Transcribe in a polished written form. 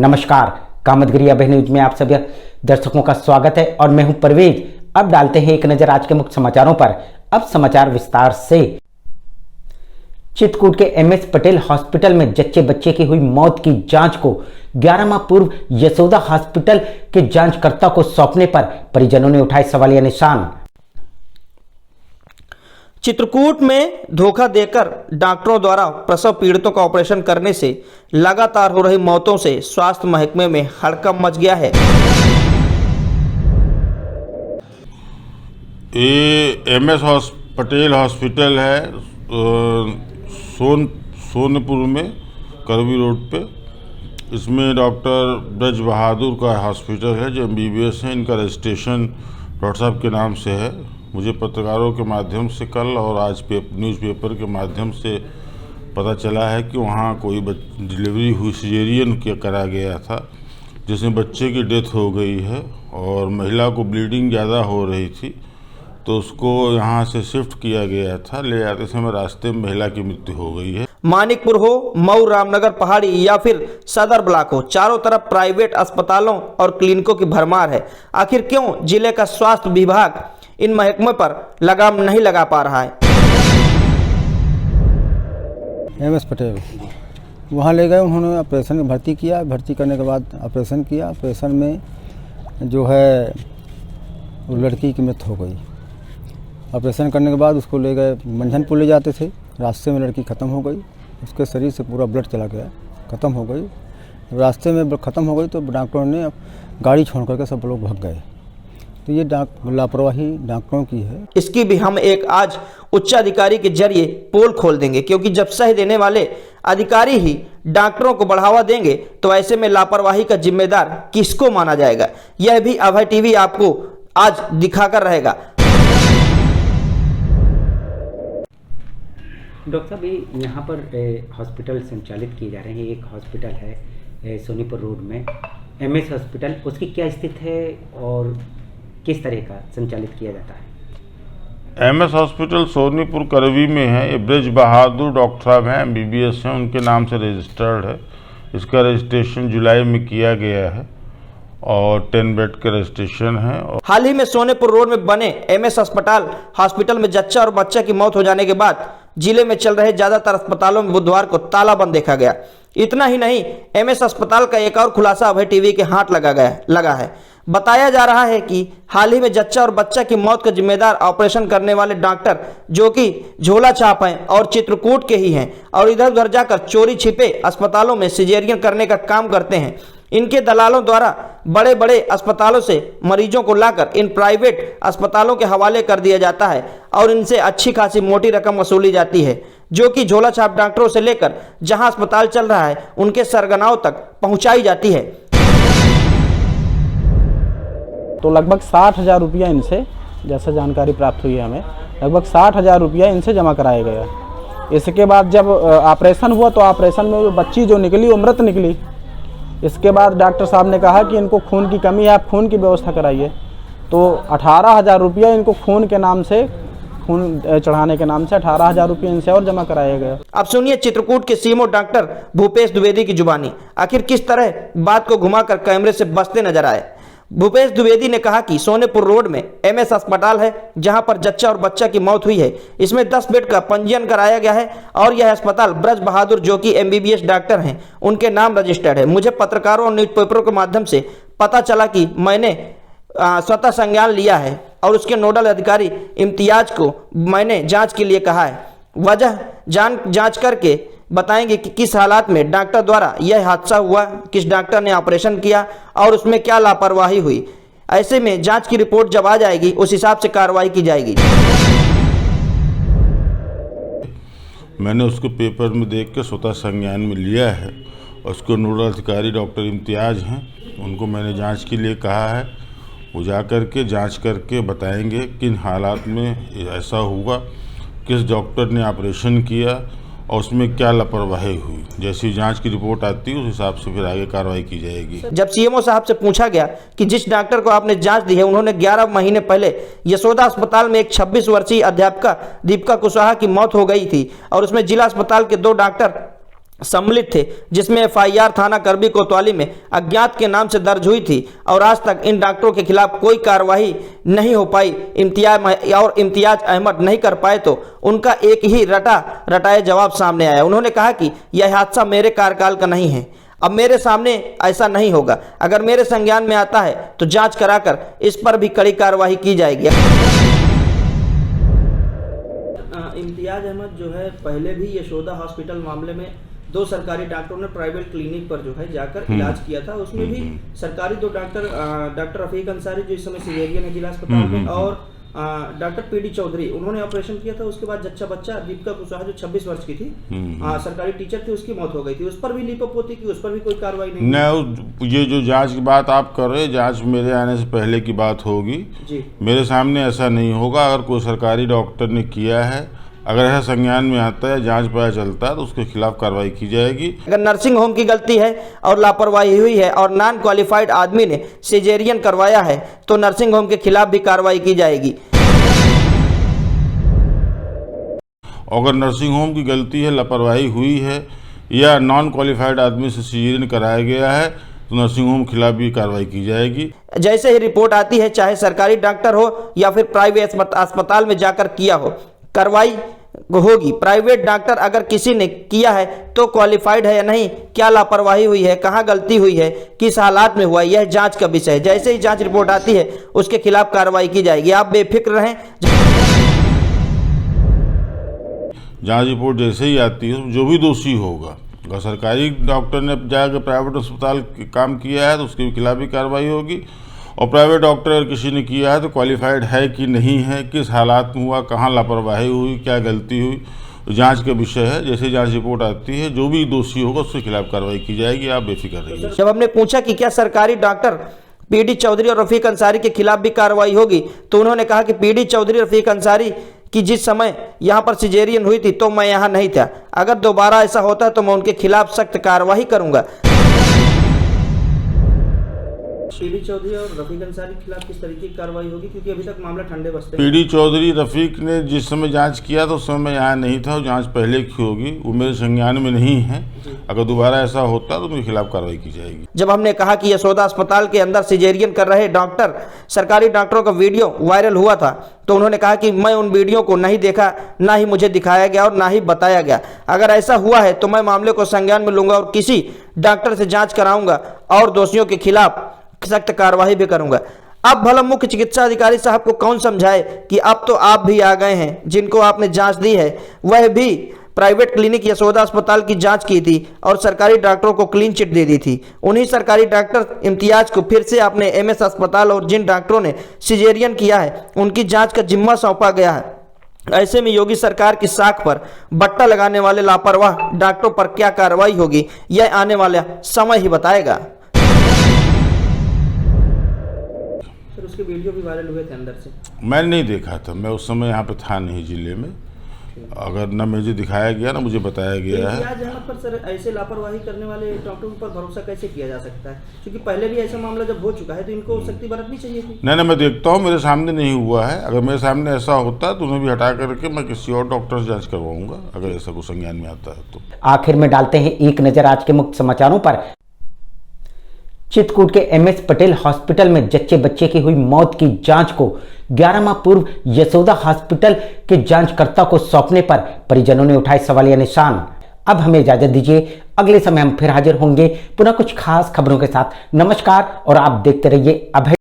नमस्कार, कामतगिरी अभय न्यूज में आप सभी दर्शकों का स्वागत है और मैं हूं परवेज। अब डालते हैं एक नजर आज के मुख्य समाचारों पर। अब समाचार विस्तार से। चित्रकूट के एमएस पटेल हॉस्पिटल में जच्चे बच्चे की हुई मौत की जांच को 11 माह पूर्व यशोदा हॉस्पिटल के जांचकर्ता को सौंपने पर परिजनों ने उठाए सवालिया निशान। चित्रकूट में धोखा देकर डॉक्टरों द्वारा प्रसव पीड़ितों का ऑपरेशन करने से लगातार हो रही मौतों से स्वास्थ्य महकमे में हड़कंप मच गया है। ये एमएस पटेल हॉस्पिटल है सोनपुर में करवी रोड पे। इसमें डॉक्टर ब्रज बहादुर का हॉस्पिटल है जो एमबीबीएस है। इनका रजिस्ट्रेशन डॉक्टर साहब के नाम से है। मुझे पत्रकारों के माध्यम से कल और आज न्यूज़पेपर के माध्यम से पता चला है कि वहाँ कोई डिलीवरी हुई सिजेरियन करा गया था जिसमें बच्चे की डेथ हो गई है और महिला को ब्लीडिंग ज़्यादा हो रही थी, तो उसको यहाँ से शिफ्ट किया गया था। ले जाते समय रास्ते में महिला की मृत्यु हो गई है। मानिकपुर हो, मऊ, रामनगर पहाड़ी या फिर सदर ब्लॉक हो, चारों तरफ प्राइवेट अस्पतालों और क्लिनिकों की भरमार है। आखिर क्यों जिले का स्वास्थ्य विभाग इन महकमे पर लगाम नहीं लगा पा रहा है? एमएस पटेल वहाँ ले गए, उन्होंने ऑपरेशन में भर्ती किया। भर्ती करने के बाद ऑपरेशन किया। ऑपरेशन में जो है वो लड़की की मृत्यु हो गई। ऑपरेशन करने के बाद उसको ले गए, मंझनपुर ले जाते थे, रास्ते में लड़की ख़त्म हो गई। उसके शरीर से पूरा ब्लड चला गया, ख़त्म हो गई। रास्ते में ख़त्म हो गई तो डॉक्टरों ने गाड़ी छोड़ करके सब लोग भाग गए। तो ये लापरवाही डॉक्टरों की है। इसकी भी हम एक आज उच्च अधिकारी के जरिए पोल खोल देंगे, क्योंकि जब सह देने वाले अधिकारी ही डॉक्टरों को बढ़ावा देंगे तो ऐसे में लापरवाही का जिम्मेदार किसको माना जाएगा? यह भी अभय टीवी आपको आज दिखाकर रहेगा। डॉक्टर साहब, ये यहाँ पर हॉस्पिटल संचालित किए जा रहे हैं। एक हॉस्पिटल है सोनीपुर रोड में एमएस हॉस्पिटल, उसकी क्या स्थिति है और किस तरह का संचालित किया जाता है? एमएस हॉस्पिटल सोनीपुर करवी में है। ये ब्रज बहादुर डॉक्टर साहब हैं, एमबीबीएस हैं, उनके नाम से रजिस्टर्ड है। इसका रजिस्ट्रेशन जुलाई में किया गया है और 10 बेड का रजिस्ट्रेशन है। हाल ही में सोनीपुर रोड में बने एमएस हॉस्पिटल में जच्चा और बच्चा की मौत हो जाने के बाद जिले में चल रहे ज्यादातर अस्पतालों में बुधवार को ताला बंद देखा गया। इतना ही नहीं, एमएस अस्पताल का एक और खुलासा अभय टीवी के हाथ लगा है। बताया जा रहा है कि हाल ही में जच्चा और बच्चा की मौत का जिम्मेदार ऑपरेशन करने वाले डॉक्टर जो कि झोला छाप हैं और चित्रकूट के ही हैं और इधर उधर जाकर चोरी छिपे अस्पतालों में सिजेरियन करने का काम करते हैं। इनके दलालों द्वारा बड़े बड़े अस्पतालों से मरीजों को लाकर इन प्राइवेट अस्पतालों के हवाले कर दिया जाता है और इनसे अच्छी खासी मोटी रकम वसूली जाती है, जो कि झोला छाप डॉक्टरों से लेकर जहां अस्पताल चल रहा है उनके सरगनाओं तक पहुंचाई जाती है। तो लगभग 60,000 रुपया इनसे, जैसा जानकारी प्राप्त हुई है हमें, लगभग 60,000 रुपया इनसे जमा कराया गया। इसके बाद जब ऑपरेशन हुआ तो ऑपरेशन में जो बच्ची जो निकली वो मृत निकली। इसके बाद डॉक्टर साहब ने कहा कि इनको खून की कमी है, आप खून की व्यवस्था कराइए। तो 18,000 रुपया इनको खून के नाम से, खून चढ़ाने के नाम से 18,000 रुपये इनसे और जमा कराया गया। अब सुनिए चित्रकूट के सीएमओ डॉक्टर भूपेश द्विवेदी की जुबानी। आखिर किस तरह बात को घुमाकर कैमरे से बचते नजर आए। भूपेश द्विवेदी ने कहा कि सोनीपुर रोड में एमएस अस्पताल है जहां पर जच्चा और बच्चा की मौत हुई है। इसमें 10 बेड का पंजीयन कराया गया है और यह अस्पताल ब्रज बहादुर जो कि एमबीबीएस डॉक्टर हैं उनके नाम रजिस्टर्ड है। मुझे पत्रकारों और न्यूज़पेपरों के माध्यम से पता चला कि मैंने स्वतः संज्ञान लिया है और उसके नोडल अधिकारी इम्तियाज को मैंने जांच के लिए कहा है। वजह जांच करके बताएंगे कि किस हालात में डॉक्टर द्वारा यह हादसा हुआ, किस डॉक्टर ने ऑपरेशन किया और उसमें क्या लापरवाही हुई। ऐसे में जांच की रिपोर्ट जब आ जाएगी उस हिसाब से कार्रवाई की जाएगी। मैंने उसको पेपर में देख के स्वतः संज्ञान में लिया है। उसको नोडल अधिकारी डॉक्टर इम्तियाज हैं, उनको मैंने जांच के लिए कहा है। वो जा करके जांच करके बताएंगे किन हालात में ऐसा हुआ, किस डॉक्टर ने ऑपरेशन किया और उसमें क्या लापरवाही हुई। जैसी जांच की रिपोर्ट आती है उस हिसाब से फिर आगे कार्रवाई की जाएगी। जब सीएमओ साहब से पूछा गया कि जिस डॉक्टर को आपने जांच दी है, उन्होंने 11 महीने पहले यशोदा अस्पताल में एक 26 वर्षीय अध्यापिका दीपिका कुशवाहा की मौत हो गई थी और उसमें जिला अस्पताल के 2 डॉक्टर सम्मिलित थे, जिसमें एफआईआर थाना करबी कोतवाली में अज्ञात के नाम से दर्ज हुई थी और आज तक इन डॉक्टरों के खिलाफ कोई कार्रवाई नहीं हो पाई। इम्तियाज अहमद नहीं कर पाए तो उनका एक ही रटाए जवाब सामने आया। उन्होंने कहा कि यह हादसा मेरे कार्यकाल का नहीं है, अब मेरे सामने ऐसा नहीं होगा। अगर मेरे संज्ञान में आता है तो जांच कराकर इस पर भी कड़ी कार्रवाई की जाएगी। इम्तियाज अहमद जो है पहले भी यशोदा हॉस्पिटल मामले में 2 सरकारी डॉक्टरों ने प्राइवेट क्लिनिक पर जो है जाकर इलाज किया था। उसमें भी सरकारी 2 डॉक्टर रफीक अंसारी जो इस समय सिविलियन है जिला अस्पताल में, और डॉक्टर पीडी चौधरी, उन्होंने ऑपरेशन किया था। उसके बाद जच्चा बच्चा दीपिका कुशवाहा जो 26 वर्ष की थी, सरकारी टीचर थी, उसकी मौत हो गई थी। उस पर भी लीपापोती की, उस पर भी कोई कार्रवाई नहीं। ये जो जांच की बात आप कर रहे हैं, जांच मेरे आने से पहले की बात होगी जी। मेरे सामने ऐसा नहीं होगा। अगर कोई सरकारी डॉक्टर ने किया है, अगर ऐसा संज्ञान में आता है, जांच पता चलता है तो उसके खिलाफ कार्रवाई की जाएगी। अगर नर्सिंग होम की गलती है और लापरवाही हुई है और नॉन क्वालिफाइड आदमी ने सिजेरियन करवाया है तो नर्सिंग होम के खिलाफ भी कार्रवाई की जाएगी। अगर नर्सिंग होम की गलती है, लापरवाही हुई है या नॉन क्वालिफाइड आदमी से सिजेरियन कराया गया है तो नर्सिंग होम के खिलाफ भी कार्रवाई की जाएगी। जैसे ही रिपोर्ट आती है, चाहे सरकारी डॉक्टर हो या फिर प्राइवेट अस्पताल में जाकर किया हो, कार्रवाई होगी। प्राइवेट डॉक्टर अगर किसी ने किया है तो क्वालिफाइड है या नहीं, क्या लापरवाही हुई है, कहाँ गलती हुई है, किस हालात में हुआ, यह जांच का विषय है। जैसे ही जांच रिपोर्ट आती है उसके खिलाफ कार्रवाई की जाएगी। आप बेफिक्र रहें। जांच रिपोर्ट जैसे ही आती है, जो भी दोषी होगा, अगर सरकारी डॉक्टर ने जाकर प्राइवेट अस्पताल काम किया है तो उसके खिलाफ भी कार्रवाई होगी। और प्राइवेट डॉक्टर अगर किसी ने किया है तो क्वालिफाइड है कि नहीं है, किस हालात में हुआ, कहाँ लापरवाही हुई, क्या गलती हुई, जांच का विषय है। जैसे जांच रिपोर्ट आती है, जो भी दोषी होगा उसके खिलाफ कार्रवाई की जाएगी। आप बेफिक्र रहिए। जब हमने पूछा कि क्या सरकारी डॉक्टर पीडी चौधरी और रफीक अंसारी के खिलाफ भी कार्रवाई होगी, तो उन्होंने कहा कि पीडी चौधरी रफीक अंसारी कि जिस समय यहाँ पर सिजेरियन हुई थी तो मैं यहाँ नहीं था। अगर दोबारा ऐसा होता है तो मैं उनके खिलाफ सख्त कार्रवाई करूंगा। पीडी चौधरी और रफीक अंसारी के खिलाफ किस तरीके की कार्रवाई होगी, क्योंकि अभी तक मामला ठंडे बस्ते। पीडी चौधरी रफीक ने जिस समय जांच किया तो उस समय मैं यहाँ नहीं था, जांच पहले की होगी, वो मेरे संज्ञान में नहीं है। अगर दोबारा ऐसा होता तो उनके खिलाफ कार्रवाई की जाएगी। जब हमने कहा कि यशोदा अस्पताल के अंदर सिजेरियन कर रहे डॉक्टर, सरकारी डॉक्टरों का वीडियो वायरल हुआ था, तो उन्होंने कहा कि मैं उन वीडियो को नहीं देखा, ना ही मुझे दिखाया गया और ना ही बताया गया। अगर ऐसा हुआ है तो मैं मामले को संज्ञान में लूंगा और किसी डॉक्टर से जांच कराऊंगा और दोषियों के खिलाफ सख्त कार्रवाई भी करूंगा। अब भला मुख्य चिकित्सा अधिकारी साहब को कौन समझाए कि अब तो आप भी आ गए हैं, जिनको आपने जांच दी है वह भी प्राइवेट क्लिनिक यशोदा अस्पताल की जांच की थी और सरकारी डॉक्टरों को क्लीन चिट दे दी थी। उन्हीं सरकारी डॉक्टर इम्तियाज को फिर से आपने एमएस अस्पताल और जिन डॉक्टरों ने सिजेरियन किया है उनकी जांच का जिम्मा सौंपा गया है। ऐसे में योगी सरकार की साख पर बट्टा लगाने वाले लापरवाह डॉक्टरों पर क्या कार्रवाई होगी, यह आने वाला समय ही बताएगा। उसके वीडियो भी वायरल हुए थे अंदर से। मैंने नहीं देखा था, मैं उस समय यहाँ पे था नहीं जिले में। अगर न मुझे दिखाया गया ना मुझे बताया गया है। पर सर ऐसे लापरवाही करने वाले डॉक्टरों पर भरोसा कैसे किया जा सकता है, क्योंकि पहले भी ऐसा मामला जब हो चुका है तो इनको सख्ती बरतनी चाहिए थी। नहीं, मैं देखता हूँ, मेरे सामने नहीं हुआ है। अगर मेरे सामने ऐसा होता है तो उन्हें भी हटा करके मैं किसी और डॉक्टर से जाँच करवाऊंगा, अगर ऐसा कुछ संज्ञान में आता है तो। आखिर में डालते हैं एक नजर आज के मुख्य समाचारों पर। चित्रकूट के एमएस पटेल हॉस्पिटल में जच्चे बच्चे की हुई मौत की जांच को 11 माह पूर्व यशोदा हॉस्पिटल के जांचकर्ता को सौंपने पर परिजनों ने उठाए सवालिया निशान। अब हमें इजाजत दीजिए, अगले समय हम फिर हाजिर होंगे पुनः कुछ खास खबरों के साथ। नमस्कार और आप देखते रहिए अभय।